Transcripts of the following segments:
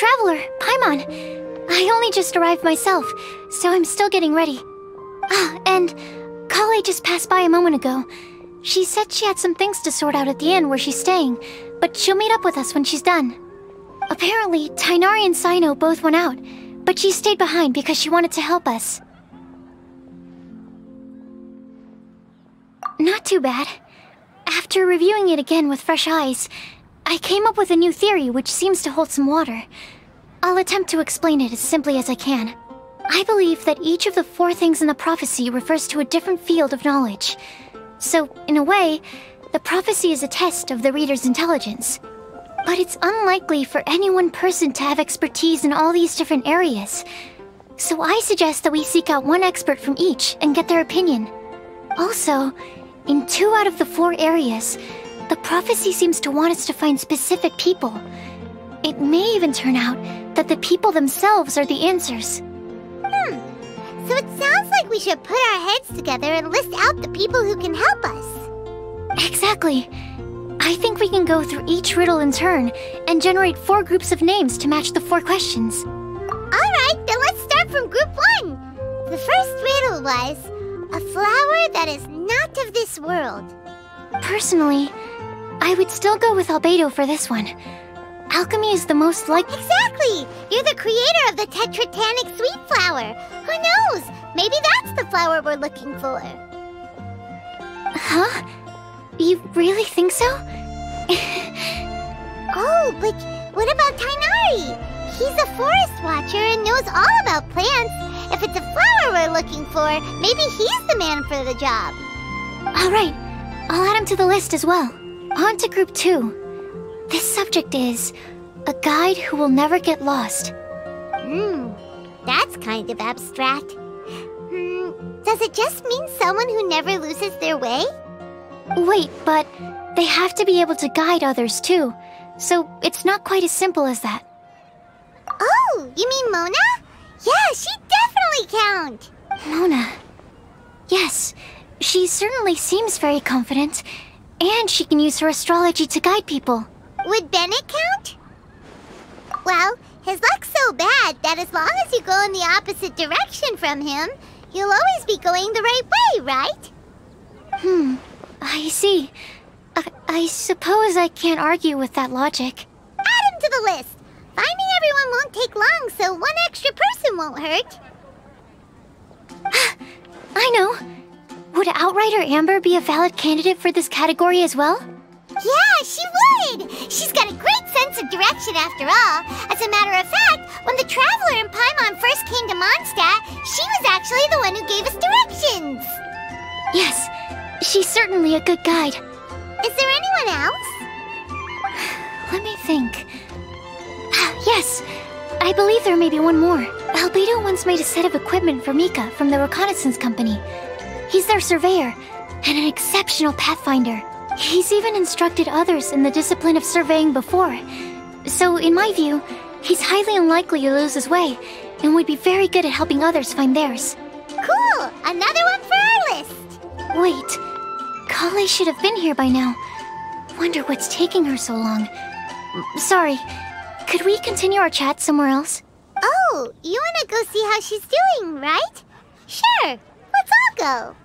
Traveler, Paimon. I only just arrived myself, so I'm still getting ready. Ah, and Kale just passed by a moment ago. She said she had some things to sort out at the inn where she's staying, but she'll meet up with us when she's done. Apparently, Tighnari and Cyno both went out, but she stayed behind because she wanted to help us. Not too bad. After reviewing it again with fresh eyes, I came up with a new theory which seems to hold some water. I'll attempt to explain it as simply as I can. I believe that each of the 4 things in the prophecy refers to a different field of knowledge. So, in a way, the prophecy is a test of the reader's intelligence. But it's unlikely for any one person to have expertise in all these different areas. So I suggest that we seek out one expert from each and get their opinion. Also, in 2 out of the 4 areas, the prophecy seems to want us to find specific people. It may even turn out that the people themselves are the answers. So it sounds like we should put our heads together and list out the people who can help us. Exactly. I think we can go through each riddle in turn and generate 4 groups of names to match the 4 questions. Alright, then let's start from group 1. The first riddle was, a flower that is not of this world. Personally, I would still go with Albedo for this one. Alchemy is the most likely— Exactly! You're the creator of the tetratanic sweet flower. Who knows? Maybe that's the flower we're looking for. Huh? You really think so? Oh, but what about Tighnari? He's a forest watcher and knows all about plants. If it's a flower we're looking for, maybe he's the man for the job. Alright, I'll add him to the list as well. On to group 2. This subject is a guide who will never get lost. That's kind of abstract. Does it just mean someone who never loses their way? Wait, but they have to be able to guide others too, so it's not quite as simple as that. Oh, you mean Mona? Yeah, she definitely count. Mona. Yes, she certainly seems very confident, and she can use her astrology to guide people. Would Bennett count? Well, his luck's so bad that as long as you go in the opposite direction from him, you'll always be going the right way, right? I see. I suppose I can't argue with that logic. Add him to the list. Finding everyone won't take long, so 1 extra person won't hurt. I know. Would Outrider Amber be a valid candidate for this category as well? Yeah, she would! She's got a great sense of direction after all. As a matter of fact, when the Traveler and Paimon first came to Mondstadt, she was actually the one who gave us directions. Yes, she's certainly a good guide. Is there anyone else? Let me think. Yes, I believe there may be one more. Albedo once made a set of equipment for Mika from the reconnaissance company. He's their surveyor, and an exceptional pathfinder. He's even instructed others in the discipline of surveying before. So, in my view, he's highly unlikely to lose his way, and would be very good at helping others find theirs. Cool! Another one for our list! Wait, Kale should have been here by now. Wonder what's taking her so long. Sorry, could we continue our chat somewhere else? Oh, you wanna go see how she's doing, right? Sure, let's all go.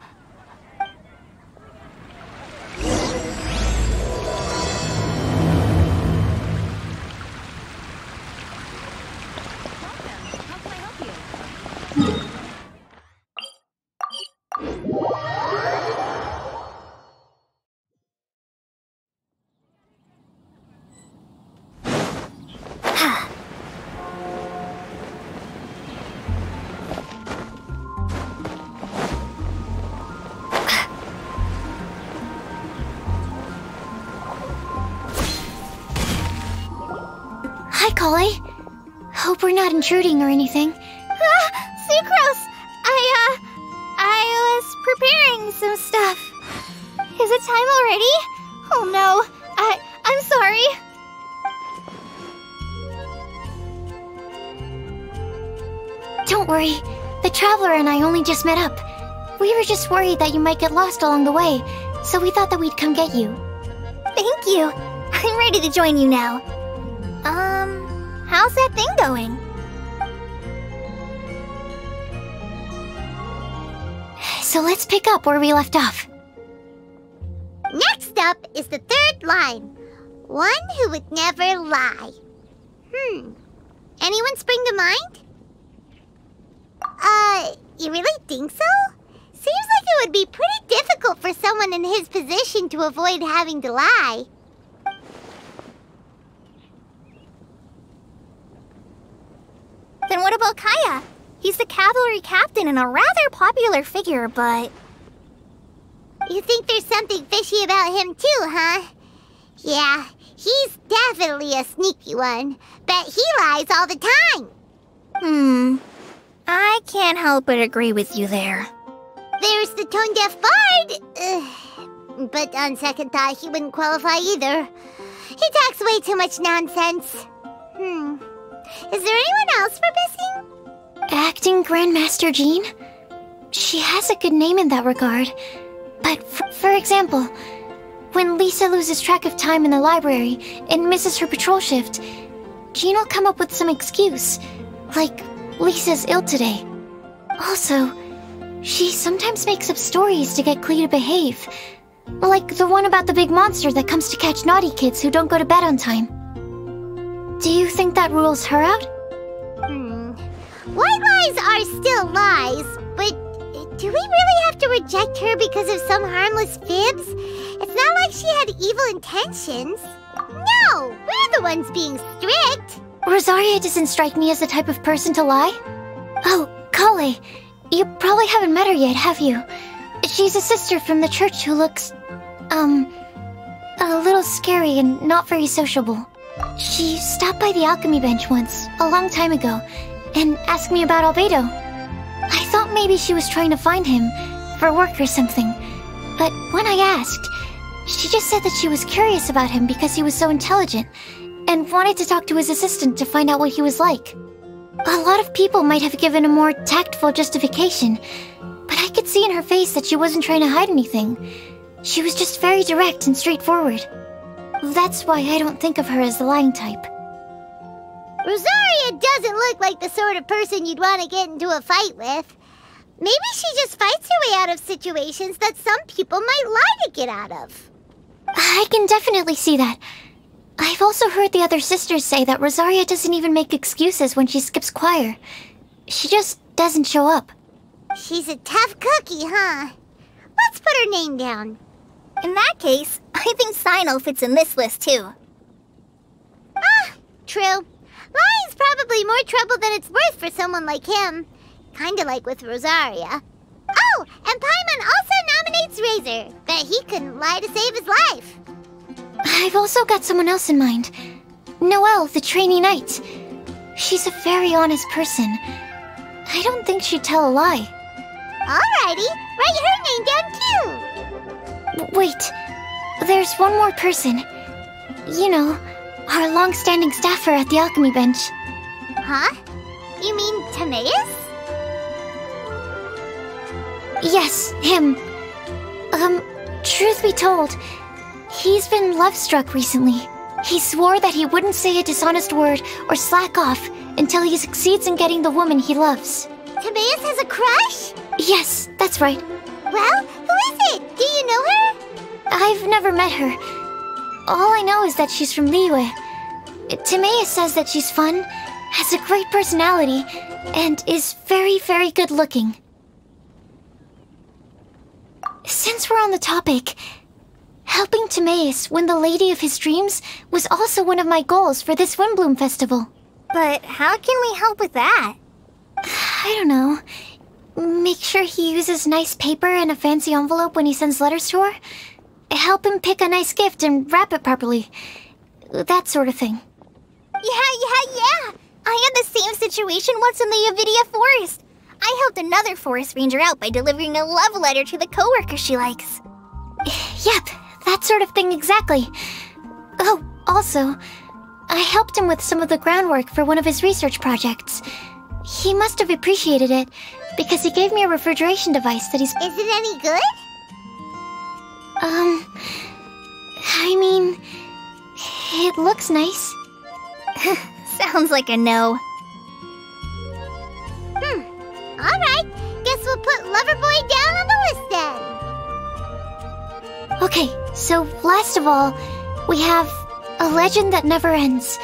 Hi, Kale. Hope we're not intruding or anything. Sucrose! I was preparing some stuff. Is it time already? Oh no, I'm sorry. Don't worry. The Traveler and I only just met up. We were just worried that you might get lost along the way, so we thought that we'd come get you. Thank you. I'm ready to join you now. How's that thing going? So let's pick up where we left off. Next up is the third line. One who would never lie. Anyone spring to mind? You really think so? Seems like it would be pretty difficult for someone in his position to avoid having to lie. Then what about Kaya? He's the cavalry captain and a rather popular figure, but... You think there's something fishy about him too, huh? Yeah, he's definitely a sneaky one. Bet he lies all the time. I can't help but agree with you there. There's the tone-deaf bard. But on second thought, he wouldn't qualify either. He talks way too much nonsense. Is there anyone else we're missing? Acting Grandmaster Jean? She has a good name in that regard. But for example, when Lisa loses track of time in the library and misses her patrol shift, Jean will come up with some excuse, like Lisa's ill today. Also, she sometimes makes up stories to get Klee to behave, like the one about the big monster that comes to catch naughty kids who don't go to bed on time. Do you think that rules her out? White lies are still lies, but do we really have to reject her because of some harmless fibs? It's not like she had evil intentions. No, we're the ones being strict. Rosaria doesn't strike me as the type of person to lie. Oh, Kale, you probably haven't met her yet, have you? She's a sister from the church who looks, a little scary and not very sociable. She stopped by the alchemy bench once, a long time ago, and asked me about Albedo. I thought maybe she was trying to find him, for work or something. But when I asked, she just said that she was curious about him because he was so intelligent, and wanted to talk to his assistant to find out what he was like. A lot of people might have given a more tactful justification, but I could see in her face that she wasn't trying to hide anything. She was just very direct and straightforward. That's why I don't think of her as the lying type. Rosaria doesn't look like the sort of person you'd want to get into a fight with. Maybe she just fights her way out of situations that some people might lie to get out of. I can definitely see that. I've also heard the other sisters say that Rosaria doesn't even make excuses when she skips choir. She just doesn't show up. She's a tough cookie, huh? Let's put her name down. In that case, I think Sino fits in this list too. True. Lying's probably more trouble than it's worth for someone like him. Kinda like with Rosaria. Oh, and Paimon also nominates Razor. Bet he couldn't lie to save his life. I've also got someone else in mind. Noelle, the trainee knight. She's a very honest person. I don't think she'd tell a lie. Alrighty, write her name down too. Wait, there's one more person. You know, our long-standing staffer at the alchemy bench. Huh? You mean Timaeus? Yes, him. Truth be told, he's been love-struck recently. He swore that he wouldn't say a dishonest word or slack off until he succeeds in getting the woman he loves. Timaeus has a crush? Yes, that's right. Well, who is it? Do you know her? I've never met her. All I know is that she's from Liyue. Timaeus says that she's fun, has a great personality, and is very, very good looking. Since we're on the topic, helping Timaeus win the lady of his dreams was also one of my goals for this Windblume festival. But how can we help with that? I don't know. Make sure he uses nice paper and a fancy envelope when he sends letters to her. Help him pick a nice gift and wrap it properly. That sort of thing. Yeah. I had the same situation once in the Avidia Forest. I helped another forest ranger out by delivering a love letter to the coworker she likes. Yep, that sort of thing exactly. Oh, also, I helped him with some of the groundwork for one of his research projects. He must have appreciated it, because he gave me a refrigeration device that he's... Is it any good? I mean, it looks nice. Sounds like a no. Alright, guess we'll put Loverboy down on the list then. Okay, so last of all, we have a legend that never ends.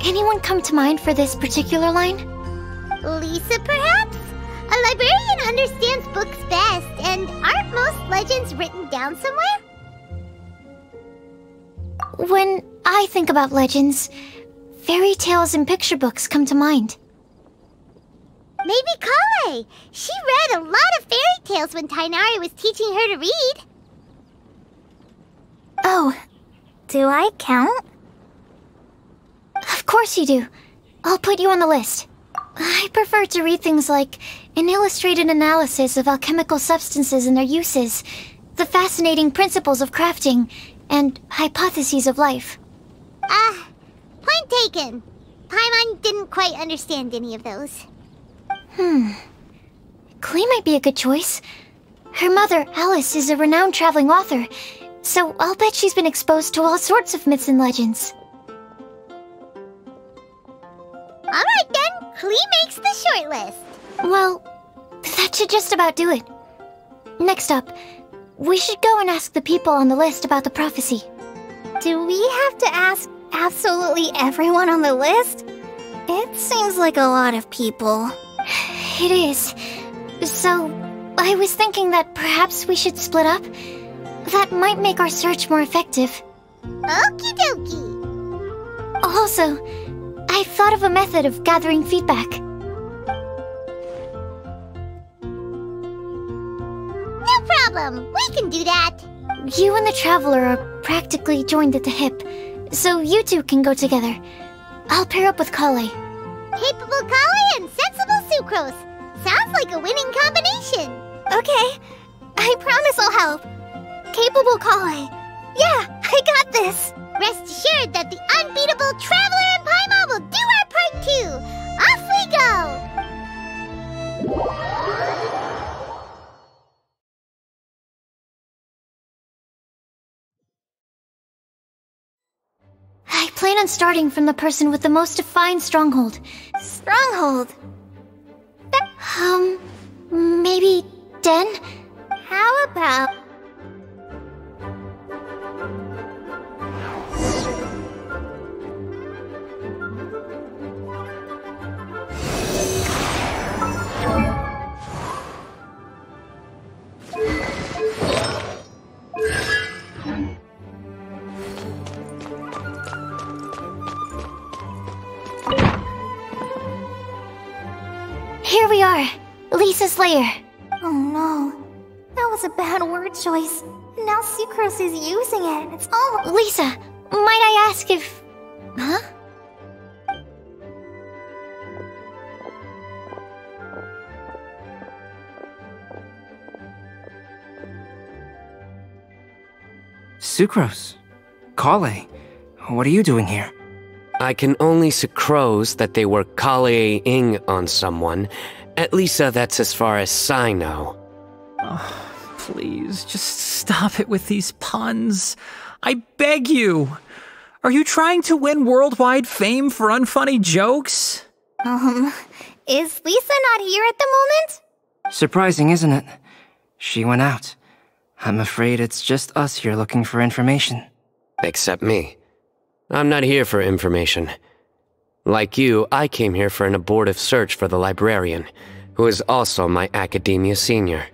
Anyone come to mind for this particular line? Lisa, perhaps? A librarian understands books best, and aren't most legends written down somewhere? When I think about legends, fairy tales and picture books come to mind. Maybe Kale. She read a lot of fairy tales when Tainari was teaching her to read. Oh, do I count? Of course you do. I'll put you on the list. I prefer to read things like an illustrated analysis of alchemical substances and their uses, the fascinating principles of crafting, and hypotheses of life. Point taken. Paimon didn't quite understand any of those. Klee might be a good choice. Her mother, Alice, is a renowned traveling author, so I'll bet she's been exposed to all sorts of myths and legends. Alright then, Klee makes the short list. Well, that should just about do it. Next up, we should go and ask the people on the list about the prophecy. Do we have to ask absolutely everyone on the list? It seems like a lot of people. It is. So, I was thinking that perhaps we should split up. That might make our search more effective. Okie dokie. Also, I've thought of a method of gathering feedback. No problem. We can do that. You and the Traveler are practically joined at the hip, so you two can go together. I'll pair up with Kale. Capable Kale and sensible Sucrose. Sounds like a winning combination. Okay, I promise I'll help. Capable Kale. Yeah, I got this. Rest assured that the unbeatable Traveler and Paimon will do our part too. Off we go! I plan on starting from the person with the most defined stronghold. Stronghold? Maybe Den? How about... Here we are, Lisa's lair. Oh no, that was a bad word choice. Now Sucrose is using it. It's all... Lisa, might I ask if... Huh? Sucrose. Kale. What are you doing here? I can only sucrose that they were Kale-ing on someone. At least that's as far as I know. Oh, please, just stop it with these puns. I beg you. Are you trying to win worldwide fame for unfunny jokes? Is Lisa not here at the moment? Surprising, isn't it? She went out. I'm afraid it's just us here looking for information. Except me. I'm not here for information. Like you, I came here for an abortive search for the librarian, who is also my academia senior.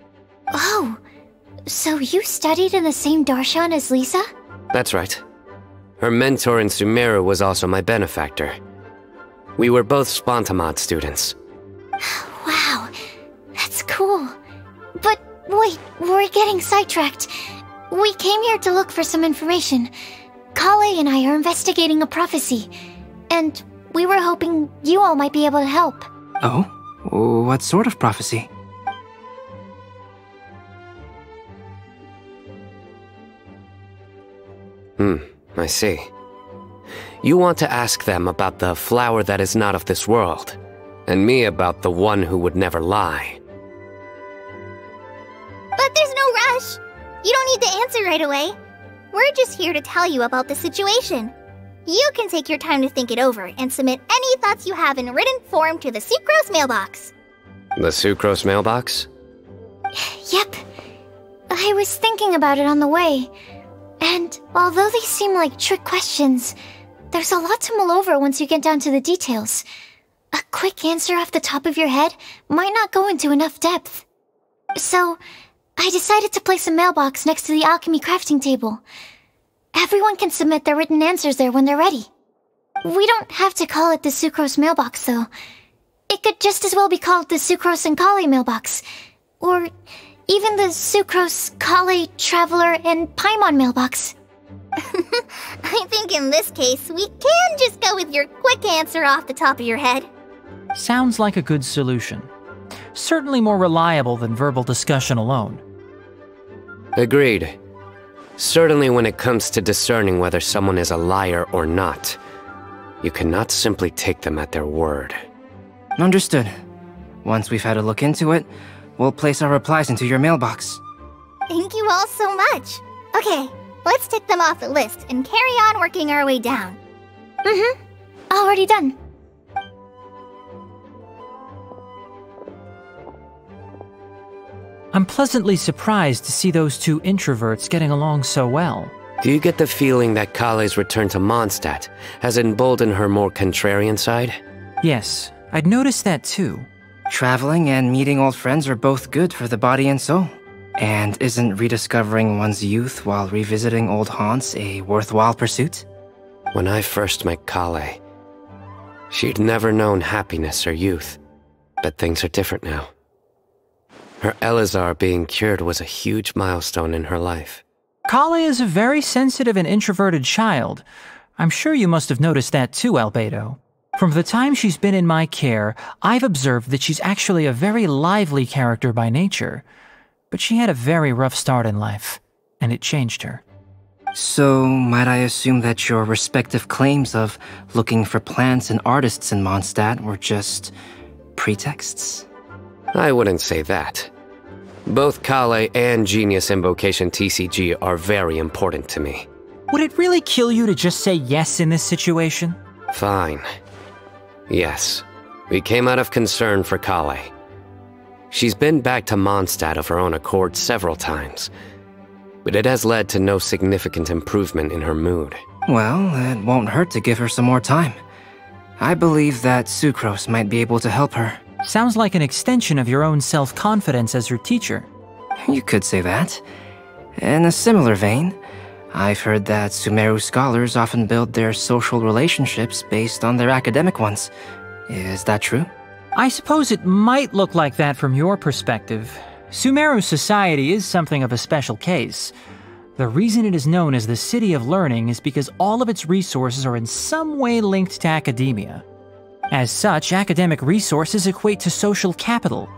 Oh, so you studied in the same darshan as Lisa? That's right. Her mentor in Sumeru was also my benefactor. We were both Spontamod students. Wow, that's cool. But wait, we're getting sidetracked. We came here to look for some information. Kale and I are investigating a prophecy, and we were hoping you all might be able to help. Oh? What sort of prophecy? I see. You want to ask them about the flower that is not of this world, and me about the one who would never lie. But there's no rush. You don't need to answer right away. We're just here to tell you about the situation. You can take your time to think it over and submit any thoughts you have in written form to the Sucrose mailbox. The Sucrose mailbox? Yep. I was thinking about it on the way. And although they seem like trick questions, there's a lot to mull over once you get down to the details. A quick answer off the top of your head might not go into enough depth. So, I decided to place a mailbox next to the alchemy crafting table. Everyone can submit their written answers there when they're ready. We don't have to call it the Sucrose mailbox, though. It could just as well be called the Sucrose and Kale mailbox. Or even the Sucrose, Kale, Traveler, and Paimon mailbox. I think in this case, we can just go with your quick answer off the top of your head. Sounds like a good solution. Certainly more reliable than verbal discussion alone. Agreed. Certainly when it comes to discerning whether someone is a liar or not, you cannot simply take them at their word. Understood. Once we've had a look into it, we'll place our replies into your mailbox. Thank you all so much. Okay, let's tick them off the list and carry on working our way down. Already done. I'm pleasantly surprised to see those two introverts getting along so well. Do you get the feeling that Kale's return to Mondstadt has emboldened her more contrarian side? Yes, I'd noticed that too. Traveling and meeting old friends are both good for the body and soul. And isn't rediscovering one's youth while revisiting old haunts a worthwhile pursuit? When I first met Kale, she'd never known happiness or youth. But things are different now. Her Elazar being cured was a huge milestone in her life. Kale is a very sensitive and introverted child. I'm sure you must have noticed that too, Albedo. From the time she's been in my care, I've observed that she's actually a very lively character by nature. But she had a very rough start in life, and it changed her. So, might I assume that your respective claims of looking for plants and artists in Mondstadt were just pretexts? I wouldn't say that. Both Kale and Genius Invocation TCG are very important to me. Would it really kill you to just say yes in this situation? Fine. Yes. We came out of concern for Kale. She's been back to Mondstadt of her own accord several times, but it has led to no significant improvement in her mood. Well, it won't hurt to give her some more time. I believe that Sucrose might be able to help her. Sounds like an extension of your own self-confidence as her teacher. You could say that. In a similar vein, I've heard that Sumeru scholars often build their social relationships based on their academic ones. Is that true? I suppose it might look like that from your perspective. Sumeru society is something of a special case. The reason it is known as the City of Learning is because all of its resources are in some way linked to academia. As such, academic resources equate to social capital.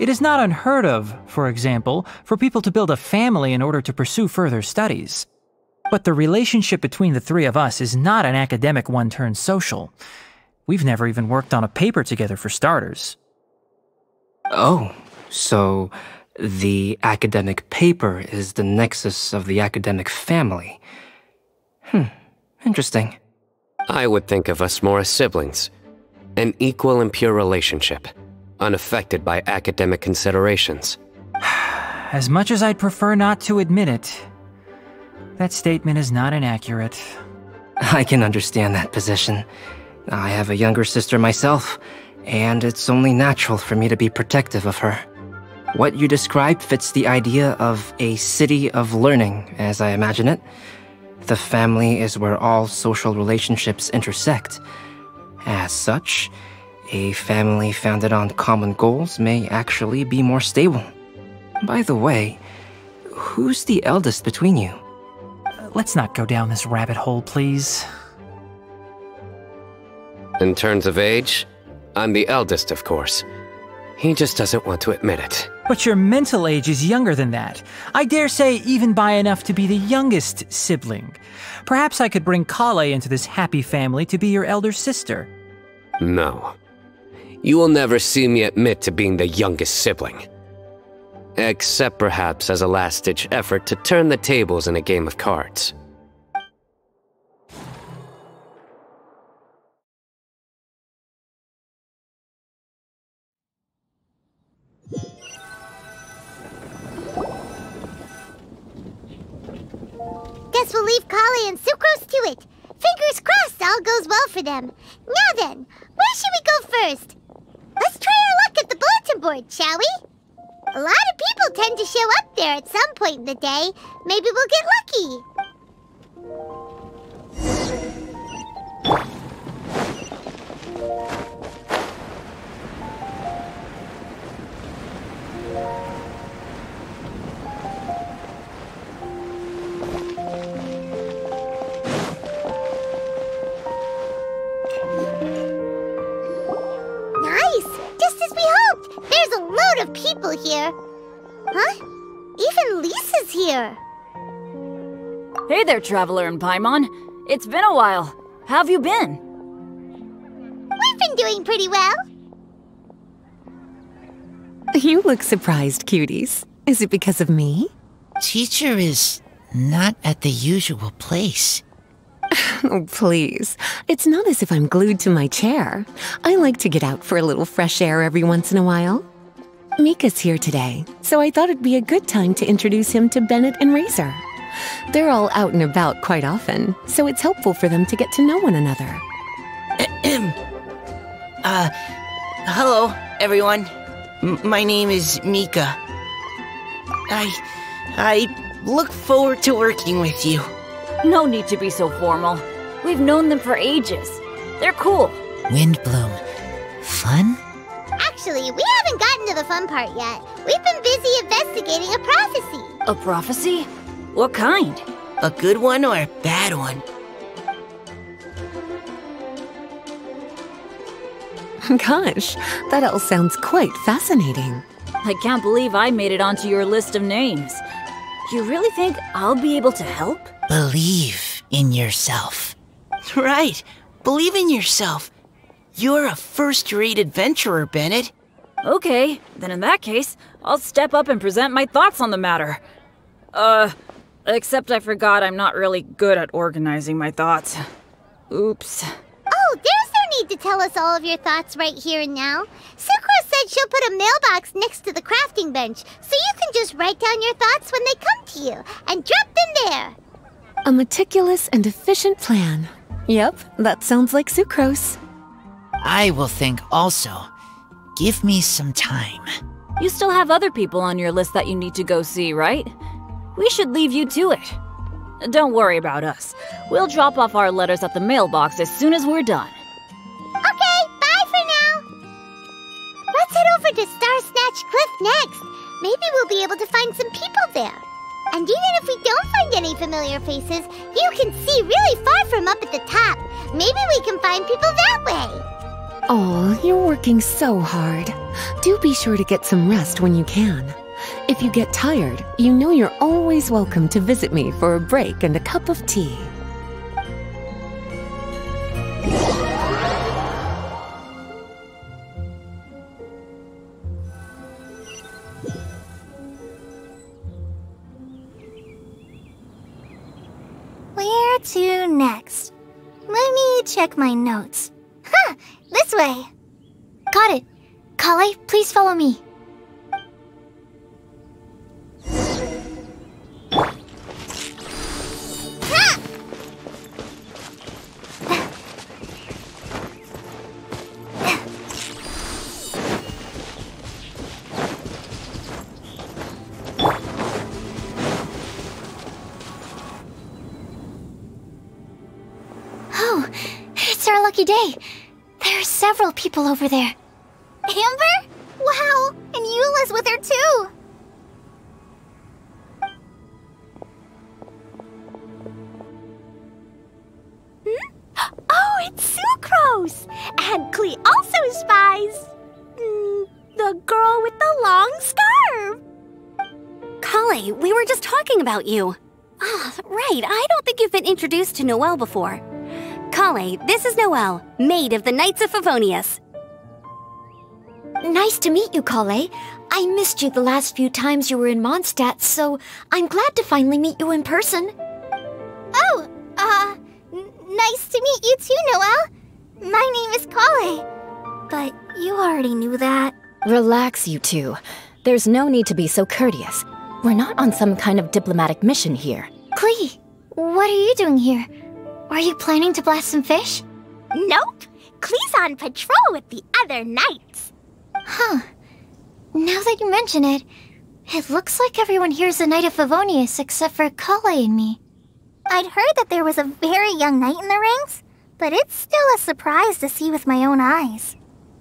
It is not unheard of, for example, for people to build a family in order to pursue further studies. But the relationship between the three of us is not an academic one turned social. We've never even worked on a paper together for starters. Oh, so the academic paper is the nexus of the academic family. Interesting. I would think of us more as siblings. An equal and pure relationship, unaffected by academic considerations. As much as I'd prefer not to admit it, that statement is not inaccurate. I can understand that position. I have a younger sister myself, and it's only natural for me to be protective of her. What you described fits the idea of a city of learning, as I imagine it. The family is where all social relationships intersect. As such, a family founded on common goals may actually be more stable. By the way, who's the eldest between you? Let's not go down this rabbit hole, please. In terms of age, I'm the eldest, of course. He just doesn't want to admit it. But your mental age is younger than that. I dare say even by enough to be the youngest sibling. Perhaps I could bring Kale into this happy family to be your elder sister. No. You will never see me admit to being the youngest sibling. Except perhaps as a last-ditch effort to turn the tables in a game of cards. guess we'll leave Kale and Sucrose to it. Fingers crossed all goes well for them. Now then, where should we go first? Let's try our luck at the bulletin board, shall we? A lot of people tend to show up there at some point in the day. Maybe we'll get lucky. There's a load of people here. Huh? Even Lisa's here. Hey there, Traveler and Paimon. It's been a while. How have you been? We've been doing pretty well. You look surprised, cuties. Is it because of me? Teacher is not at the usual place. Oh, please. It's not as if I'm glued to my chair. I like to get out for a little fresh air every once in a while. Mika's here today, so I thought it'd be a good time to introduce him to Bennett and Razor. They're all out and about quite often, so it's helpful for them to get to know one another. Hello, everyone. My name is Mika. I look forward to working with you. No need to be so formal. We've known them for ages. They're cool. Windblume. Fun? Actually, we haven't gotten to the fun part yet. We've been busy investigating a prophecy. A prophecy? What kind? A good one or a bad one? Gosh, that all sounds quite fascinating. I can't believe I made it onto your list of names. You really think I'll be able to help? Believe in yourself. Right. Believe in yourself. You're a first-rate adventurer, Bennett. Okay, then in that case, I'll step up and present my thoughts on the matter. Except I forgot I'm not really good at organizing my thoughts. Oops. Oh, there's no need to tell us all of your thoughts right here and now. Sucrose said she'll put a mailbox next to the crafting bench, so you can just write down your thoughts when they come to you, and drop them there. A meticulous and efficient plan. Yep, that sounds like Sucrose. I will think also. Give me some time. You still have other people on your list that you need to go see, right? We should leave you to it. Don't worry about us. We'll drop off our letters at the mailbox as soon as we're done. Okay, bye for now. Let's head over to Star Snatch Cliff next. Maybe we'll be able to find some people there. And even if we don't find any familiar faces, you can see really far from up at the top. Maybe we can find people that way. Oh, you're working so hard. Do be sure to get some rest when you can. If you get tired, you know you're always welcome to visit me for a break and a cup of tea. Where to next? Let me check my notes. Huh, this way. Got it. Kale, please follow me. Oh, it's our lucky day. There are several people over there. Amber? Wow, and Eula's with her too. Oh, it's Sucrose! And Klee also spies the girl with the long scarf. Kale, we were just talking about you. Ah, right, I don't think you've been introduced to Noelle before. Kale, this is Noelle, maid of the Knights of Favonius. Nice to meet you, Kale. I missed you the last few times you were in Mondstadt, so I'm glad to finally meet you in person. Oh, nice to meet you too, Noelle. My name is Kale. But you already knew that. Relax, you two. There's no need to be so courteous. We're not on some kind of diplomatic mission here. Klee, What are you doing here? Are you planning to blast some fish? Nope. Klee's on patrol with the other knights. Huh. Now that you mention it, it looks like everyone here's a Knight of Favonius except for Kale and me. I'd heard that there was a very young knight in the ranks, but it's still a surprise to see with my own eyes.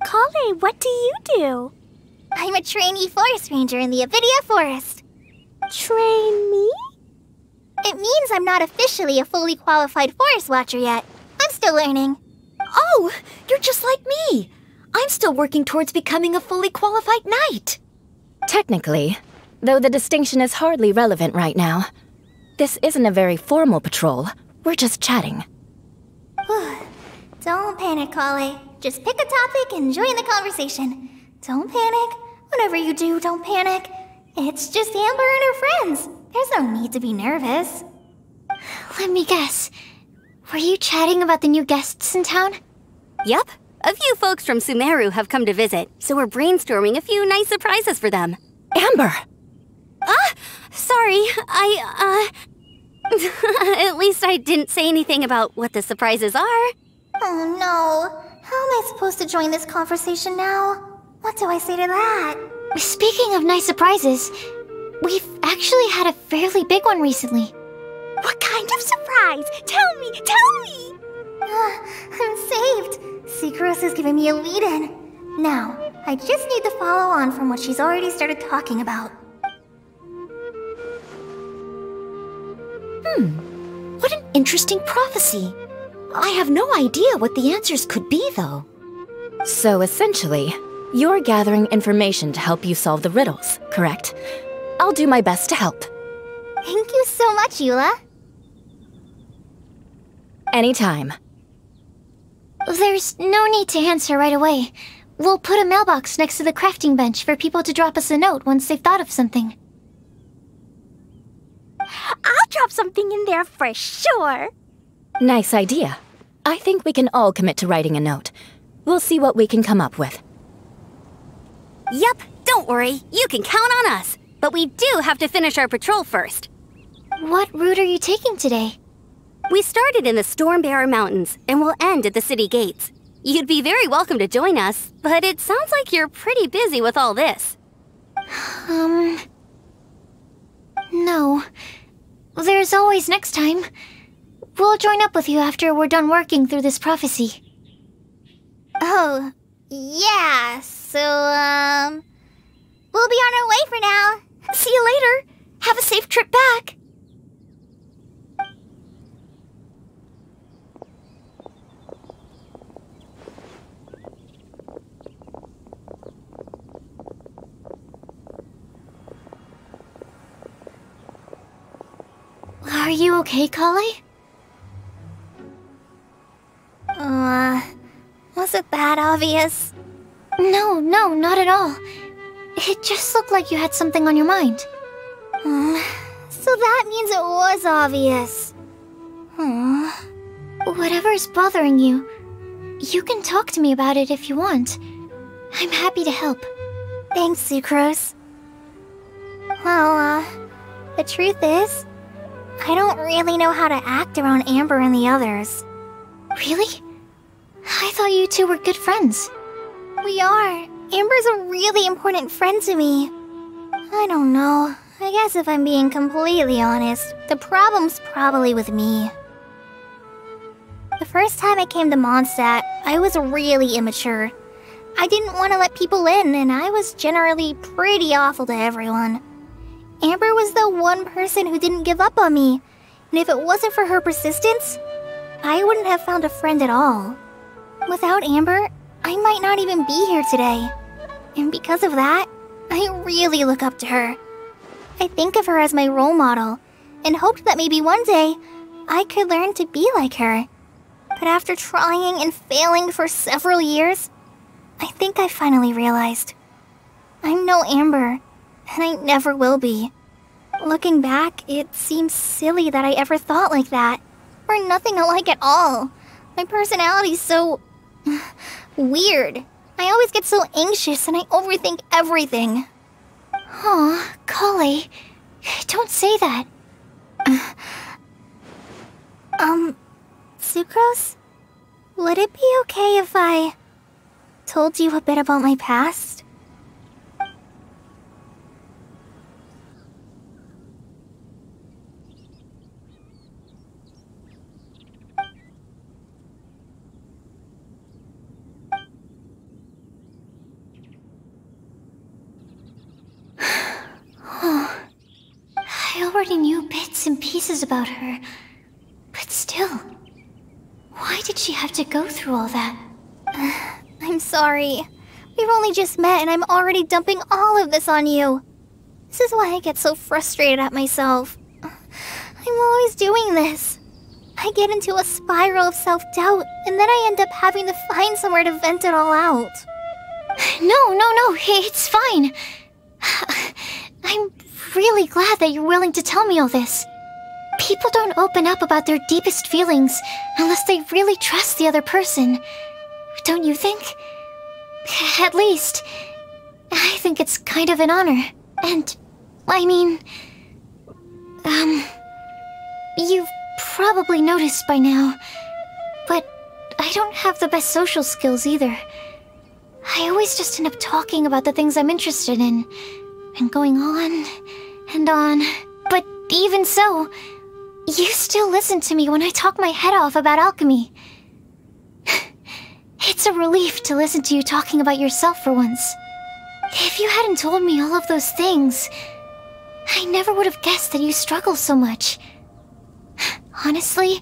Kale, what do you do? I'm a trainee forest ranger in the Avidia Forest. Train me? It means I'm not officially a fully qualified forest watcher yet. I'm still learning. Oh, you're just like me. I'm still working towards becoming a fully qualified knight. Technically, though the distinction is hardly relevant right now. This isn't a very formal patrol. We're just chatting. Don't panic, Kale. Just pick a topic and join the conversation. Don't panic. Whatever you do, don't panic. It's just Amber and her friends. There's no need to be nervous. Let me guess. Were you chatting about the new guests in town? Yup. A few folks from Sumeru have come to visit, so we're brainstorming a few nice surprises for them. Amber! Sorry, At least I didn't say anything about what the surprises are. Oh no. How am I supposed to join this conversation now? What do I say to that? Speaking of nice surprises, we've actually had a fairly big one recently. What kind of surprise? Tell me! I'm saved. Sucrose is giving me a lead-in. Now, I just need to follow on from what she's already started talking about. What an interesting prophecy. I have no idea what the answers could be, though. So essentially, you're gathering information to help you solve the riddles, correct? I'll do my best to help. Thank you so much, Eula. Anytime. There's no need to answer right away. We'll put a mailbox next to the crafting bench for people to drop us a note once they've thought of something. I'll drop something in there for sure. Nice idea. I think we can all commit to writing a note. We'll see what we can come up with. Yup, don't worry. You can count on us. But we do have to finish our patrol first. What route are you taking today? We started in the Stormbearer Mountains, and we'll end at the city gates. You'd be very welcome to join us, but it sounds like you're pretty busy with all this. No. There's always next time. We'll join up with you after we're done working through this prophecy. Oh, yeah, so, we'll be on our way for now. See you later. Have a safe trip back. Are you okay, Kale? Was it that obvious? No, not at all. It just looked like you had something on your mind. So that means it was obvious. Whatever's bothering you, you can talk to me about it if you want. I'm happy to help. Thanks, Sucrose. Well, the truth is, I don't really know how to act around Amber and the others. Really? I thought you two were good friends. We are. Amber's a really important friend to me. I don't know. I guess if I'm being completely honest, the problem's probably with me. The first time I came to Mondstadt, I was really immature. I didn't want to let people in, and I was generally pretty awful to everyone. Amber was the one person who didn't give up on me, and if it wasn't for her persistence, I wouldn't have found a friend at all. Without Amber, I might not even be here today. And because of that, I really look up to her. I think of her as my role model, and hoped that maybe one day, I could learn to be like her. But after trying and failing for several years, I think I finally realized. I'm no Amber, and I never will be. Looking back, it seems silly that I ever thought like that. We're nothing alike at all. My personality's so... weird. I always get so anxious and I overthink everything. Aw, Kale, don't say that. Sucrose? Would it be okay if I told you a bit about my past? I already knew bits and pieces about her, but still, why did she have to go through all that? I'm sorry. We've only just met and I'm already dumping all of this on you. This is why I get so frustrated at myself. I'm always doing this. I get into a spiral of self-doubt, and then I end up having to find somewhere to vent it all out. No, it's fine. I'm really glad that you're willing to tell me all this. People don't open up about their deepest feelings unless they really trust the other person. Don't you think? At least, I think it's kind of an honor. And, I mean... You've probably noticed by now, but I don't have the best social skills either. I always just end up talking about the things I'm interested in, and going on and on. But even so, you still listen to me when I talk my head off about alchemy. It's a relief to listen to you talking about yourself for once. If you hadn't told me all of those things, I never would have guessed that you struggle so much. Honestly,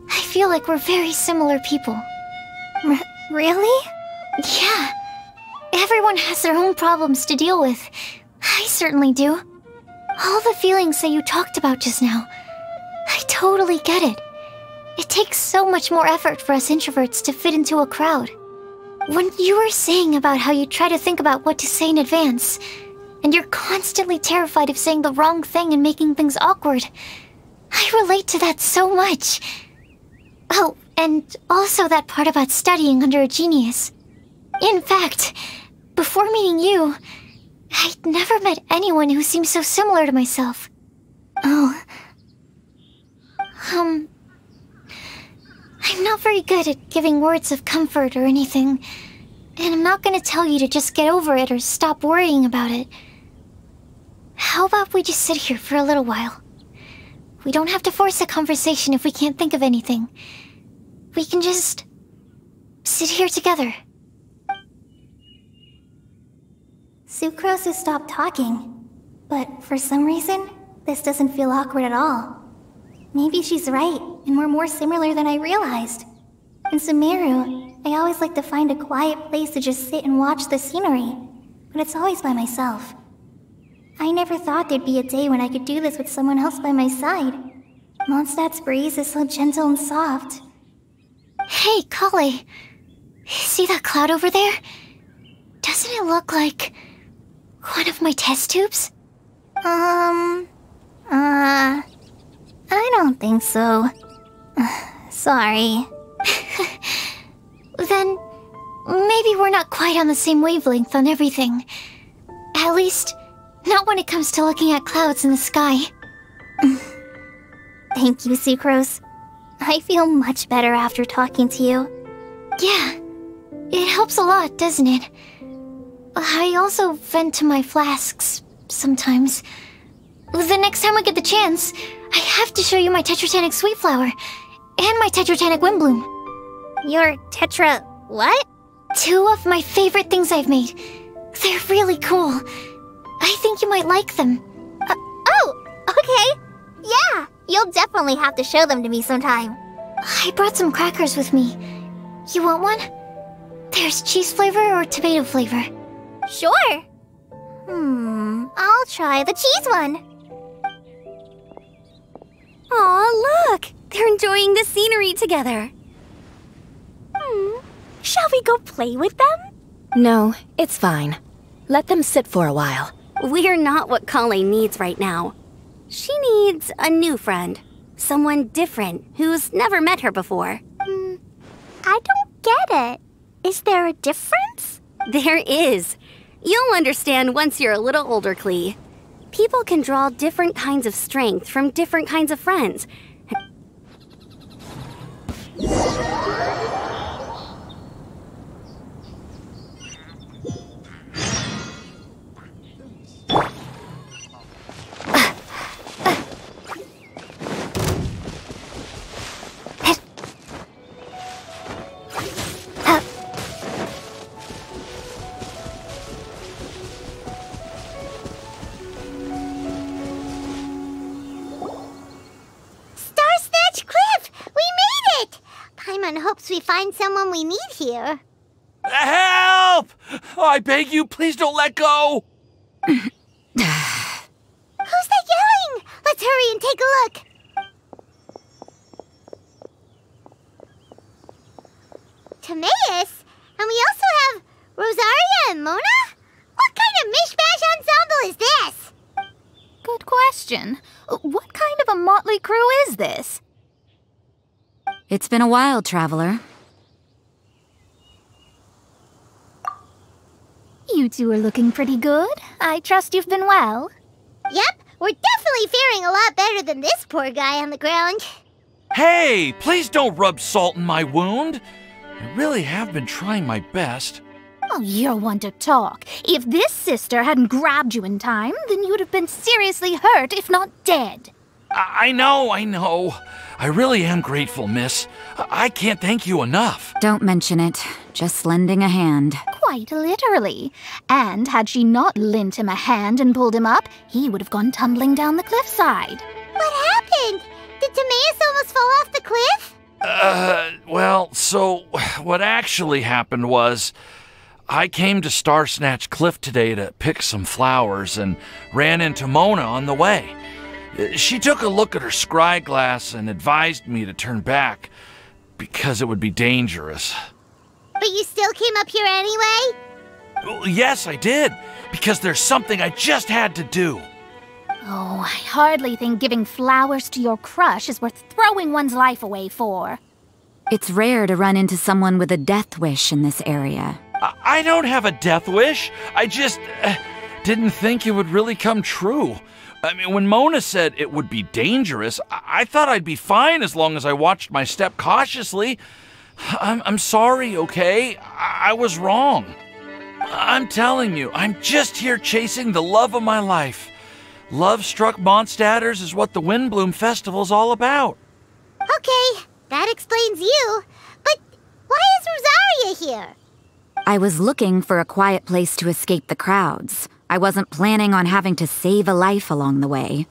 I feel like we're very similar people. Really? Yeah. Everyone has their own problems to deal with. I certainly do. All the feelings that you talked about just now, I totally get it. It takes so much more effort for us introverts to fit into a crowd. When you were saying about how you try to think about what to say in advance, and you're constantly terrified of saying the wrong thing and making things awkward, I relate to that so much. Oh, and also that part about studying under a genius. In fact, before meeting you, I'd never met anyone who seemed so similar to myself. Oh. I'm not very good at giving words of comfort or anything, and I'm not gonna tell you to just get over it or stop worrying about it. How about we just sit here for a little while? We don't have to force a conversation if we can't think of anything. We can just sit here together. Sucrose has stopped talking, but for some reason, this doesn't feel awkward at all. Maybe she's right, and we're more similar than I realized. In Sumeru, I always like to find a quiet place to just sit and watch the scenery, but it's always by myself. I never thought there'd be a day when I could do this with someone else by my side. Mondstadt's breeze is so gentle and soft. Hey, Kale. See that cloud over there? Doesn't it look like one of my test tubes? I don't think so. Sorry. Then, maybe we're not quite on the same wavelength on everything. At least, not when it comes to looking at clouds in the sky. Thank you, Sucrose. I feel much better after talking to you. Yeah, it helps a lot, doesn't it? I also vent to my flasks, sometimes. The next time we get the chance, I have to show you my Tetratanic Sweet Flower, and my Tetratanic Windblume. Your Tetra... what? 2 of my favorite things I've made. They're really cool. I think you might like them. Oh, okay. Yeah, you'll definitely have to show them to me sometime. I brought some crackers with me. You want one? There's cheese flavor or tomato flavor. Sure. I'll try the cheese one. Aw, look! They're enjoying the scenery together. Shall we go play with them? No, it's fine. Let them sit for a while. We're not what Kale needs right now. She needs a new friend. Someone different, who's never met her before. I don't get it. Is there a difference? There is. You'll understand once you're a little older, Klee. People can draw different kinds of strength from different kinds of friends. find someone we need here. Help! Oh, I beg you, please don't let go! Who's that yelling? Let's hurry and take a look. Timaeus? And we also have Rosaria and Mona? What kind of mishmash ensemble is this? Good question. What kind of a motley crew is this? It's been a while, Traveler. You two are looking pretty good. I trust you've been well. Yep, we're definitely faring a lot better than this poor guy on the ground. Hey, please don't rub salt in my wound. I really have been trying my best. Oh, you're one to talk. If this sister hadn't grabbed you in time, then you'd have been seriously hurt, if not dead. I know. I really am grateful, miss. I can't thank you enough. Don't mention it. Just lending a hand. Quite literally. And had she not lent him a hand and pulled him up, he would have gone tumbling down the cliffside. What happened? Did Timaeus almost fall off the cliff? Well, so what actually happened was I came to Star Snatch Cliff today to pick some flowers and ran into Mona on the way. She took a look at her scry glass and advised me to turn back because it would be dangerous. But you still came up here anyway? Well, yes, I did, because there's something I just had to do. Oh, I hardly think giving flowers to your crush is worth throwing one's life away for. It's rare to run into someone with a death wish in this area. I don't have a death wish. I just didn't think it would really come true. I mean, when Mona said it would be dangerous, I thought I'd be fine as long as I watched my step cautiously. I'm sorry, okay? I was wrong. I'm telling you, I'm just here chasing the love of my life. Love-struck Mondstadters is what the Windblume Festival's all about. Okay, that explains you. But why is Rosaria here? I was looking for a quiet place to escape the crowds. I wasn't planning on having to save a life along the way.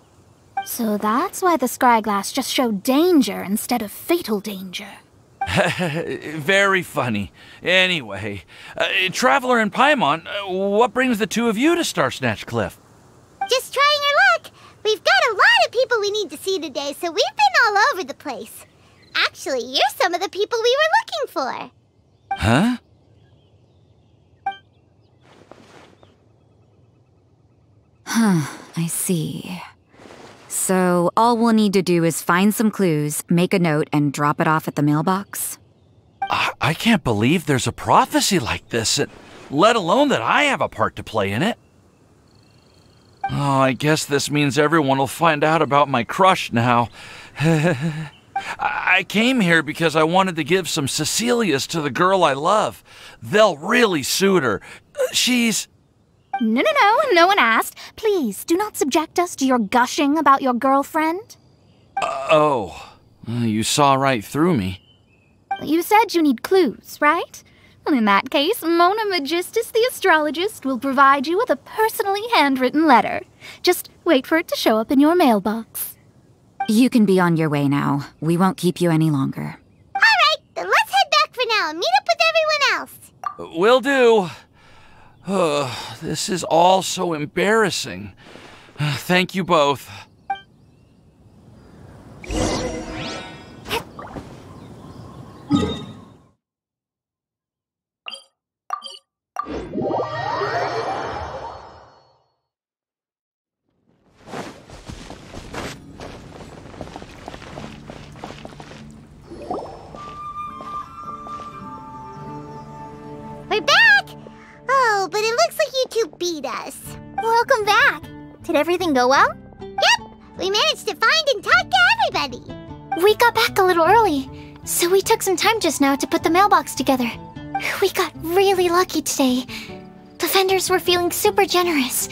So that's why the scry glass just showed danger instead of fatal danger. Very funny. Anyway, Traveler and Paimon, what brings the two of you to Star Snatch Cliff? Just trying our luck. We've got a lot of people we need to see today, so we've been all over the place. Actually, you're some of the people we were looking for. Huh? I see. So all we'll need to do is find some clues, make a note, and drop it off at the mailbox? I can't believe there's a prophecy like this, let alone that I have a part to play in it. Oh, I guess this means everyone will find out about my crush now. I came here because I wanted to give some Cecilias to the girl I love. They'll really suit her. She's... No one asked. Please, do not subject us to your gushing about your girlfriend. You saw right through me. You said you need clues, right? Well, in that case, Mona Magistus the astrologist will provide you with a personally handwritten letter. Just wait for it to show up in your mailbox. You can be on your way now. We won't keep you any longer. All right, then let's head back for now and meet up with everyone else. Will do. This is all so embarrassing. Thank you both. We're back! Oh, but it looks like you two beat us. Welcome back. Did everything go well? Yep, we managed to find and talk to everybody. We got back a little early, so we took some time just now to put the mailbox together. We got really lucky today. The vendors were feeling super generous,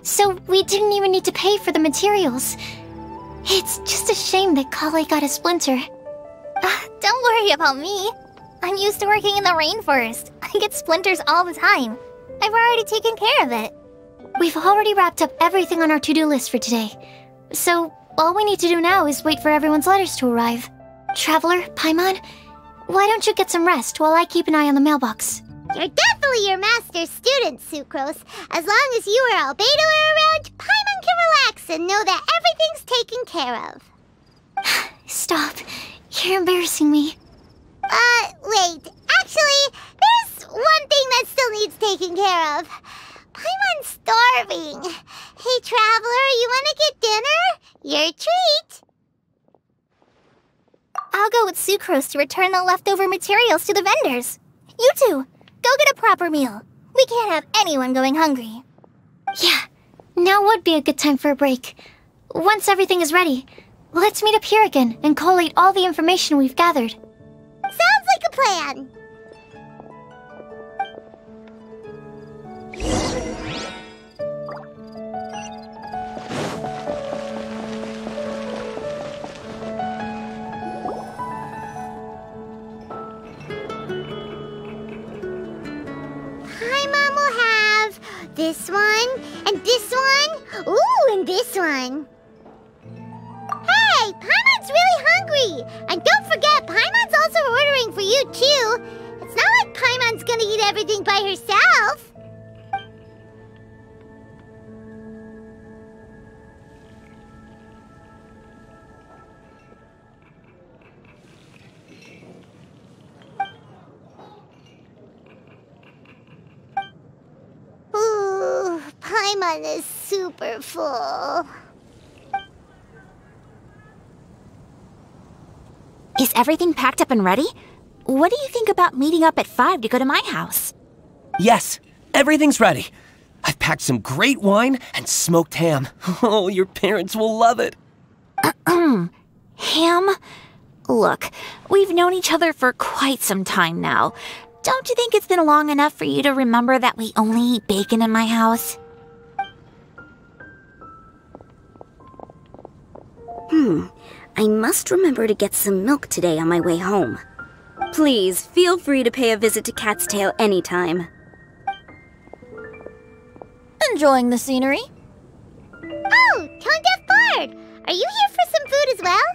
so we didn't even need to pay for the materials. It's just a shame that Kale got a splinter. Don't worry about me. I'm used to working in the rainforest. I get splinters all the time. I've already taken care of it. We've already wrapped up everything on our to-do list for today. So, all we need to do now is wait for everyone's letters to arrive. Traveler, Paimon, Why don't you get some rest while I keep an eye on the mailbox? You're definitely your master's student, Sucrose. As long as you or Albedo are around, Paimon can relax and know that everything's taken care of. Stop. You're embarrassing me. Wait. Actually, there's one thing that still needs taking care of. Paimon's starving. Hey, Traveler, you want to get dinner? Your treat. I'll go with Sucrose to return the leftover materials to the vendors. You two, go get a proper meal. We can't have anyone going hungry. Yeah, now would be a good time for a break. Once everything is ready, let's meet up here again and collate all the information we've gathered. Sounds like a plan. Paimon will have this one, and this one, ooh, and this one. Hey, Paimon's really hungry! And don't forget, Paimon's also ordering for you, too. It's not like Paimon's gonna eat everything by herself. Ooh, Paimon is super full. Is everything packed up and ready? What do you think about meeting up at 5 to go to my house? Yes, everything's ready. I've packed some great wine and smoked ham. Oh, your parents will love it. Ham? Look, we've known each other for quite some time now. Don't you think it's been long enough for you to remember that we only eat bacon in my house? I must remember to get some milk today on my way home. Please, feel free to pay a visit to Cat's Tail anytime. Enjoying the scenery? Oh, Tone Deaf Bard! Are you here for some food as well?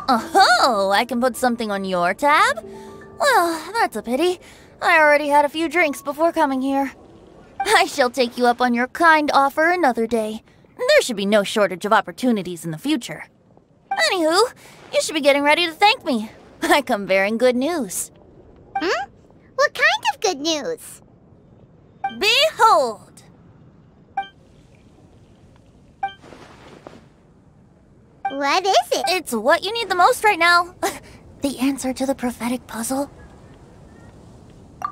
Oh, I can put something on your tab? Well, that's a pity. I already had a few drinks before coming here. I shall take you up on your kind offer another day. There should be no shortage of opportunities in the future. Anywho, you should be getting ready to thank me. I come bearing good news. What kind of good news? Behold! What is it? It's what you need the most right now. The answer to the prophetic puzzle.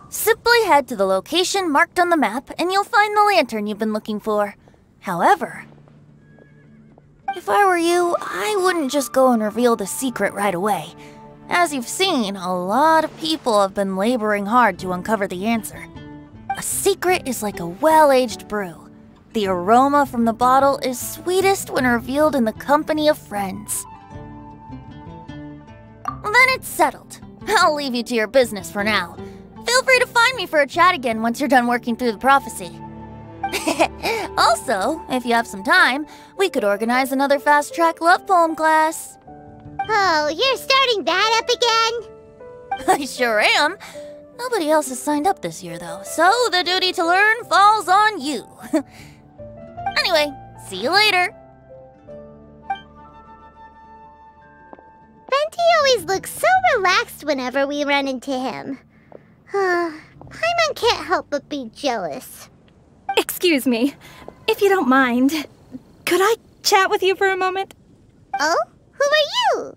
Simply head to the location marked on the map and you'll find the lantern you've been looking for. However, if I were you, I wouldn't just go and reveal the secret right away. As you've seen, a lot of people have been laboring hard to uncover the answer. A secret is like a well-aged brew. The aroma from the bottle is sweetest when revealed in the company of friends. Then it's settled. I'll leave you to your business for now. Feel free to find me for a chat again once you're done working through the prophecy. Also, if you have some time, we could organize another fast-track love poem class. Oh, you're starting that up again? I sure am. Nobody else has signed up this year, though, so the duty to learn falls on you. Anyway, see you later. Venti always looks so relaxed whenever we run into him. Paimon can't help but be jealous. Excuse me, if you don't mind, could I chat with you for a moment? Oh? Who are you?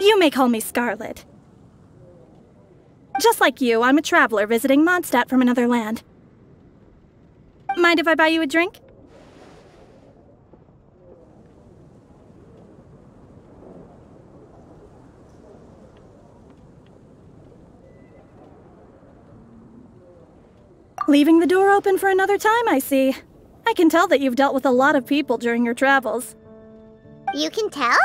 You may call me Scarlet. Just like you, I'm a traveler visiting Mondstadt from another land. Mind if I buy you a drink? Leaving the door open for another time, I see. I can tell that you've dealt with a lot of people during your travels. You can tell?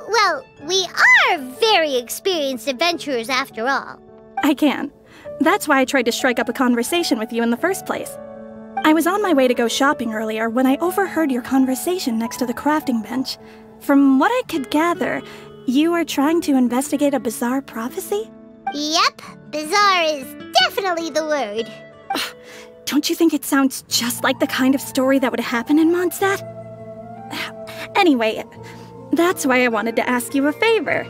Well, we are very experienced adventurers after all. I can. That's why I tried to strike up a conversation with you in the first place. I was on my way to go shopping earlier when I overheard your conversation next to the crafting bench. From what I could gather, you are trying to investigate a bizarre prophecy? Yep, bizarre is definitely the word. Don't you think it sounds just like the kind of story that would happen in Mondstadt? Anyway, that's why I wanted to ask you a favor.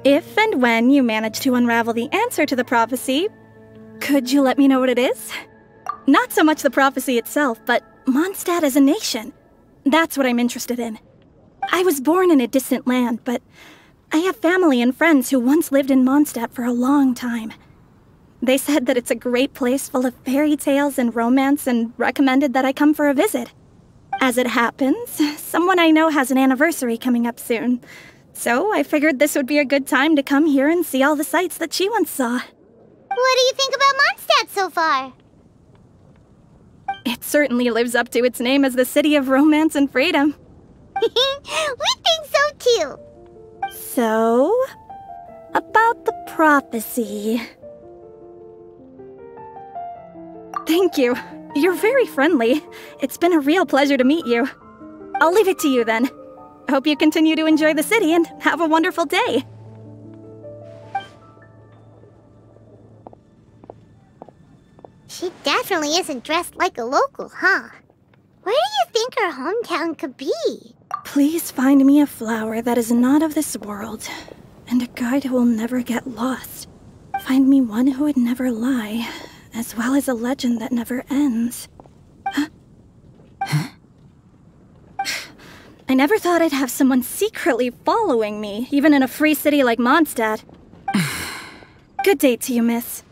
If and when you manage to unravel the answer to the prophecy, could you let me know what it is? Not so much the prophecy itself, but Mondstadt as a nation. That's what I'm interested in. I was born in a distant land, but I have family and friends who once lived in Mondstadt for a long time. They said that it's a great place full of fairy tales and romance and recommended that I come for a visit. As it happens, someone I know has an anniversary coming up soon. So I figured this would be a good time to come here and see all the sights that she once saw. What do you think about Mondstadt so far? It certainly lives up to its name as the city of romance and freedom. We think so too. So, about the prophecy. Thank you. You're very friendly. It's been a real pleasure to meet you. I'll leave it to you then. Hope you continue to enjoy the city and have a wonderful day. She definitely isn't dressed like a local, huh? Where do you think her hometown could be? Please find me a flower that is not of this world, and a guide who will never get lost. Find me one who would never lie, as well as a legend that never ends. Huh? I never thought I'd have someone secretly following me, even in a free city like Mondstadt. Good day to you, miss.